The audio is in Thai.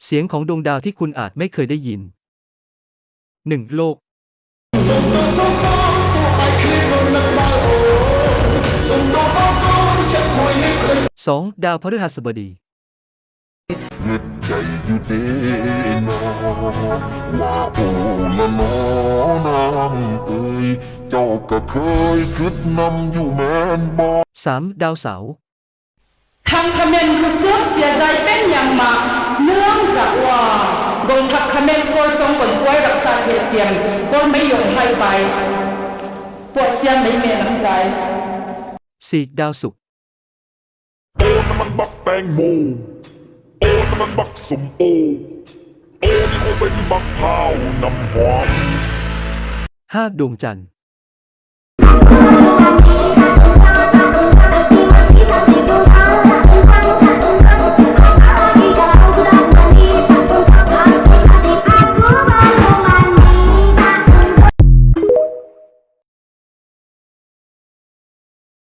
เสียงของดวงดาวที่คุณอาจไม่เคยได้ยิน 1. โลก 2. ดาวพฤหัสบดีนึกใจอยู่เด้นอว่าโอ้ละนอนางเอ้ยเจ้าก็เคยคิดนำอยู่แม่นบ่ 3. ดาวเสาร์ทางคเมนคือเสื่อมเสียใจเป็นอย่างมากเนื่องจากว่ากองทัพคเมนโกยทรงผลป่วยรักษาเหตุเสียงก็ไม่ยอมให้ไปปวดเสียงไม่เมียน้ำใจ 4. ดาวศุกร์โอ้น้ำมันบักแตงโมโอ้น้ำมันบักสมโอโอ้นี่คงเป็นบักพร้าวน้ำหอม 5. ดวงจันทร์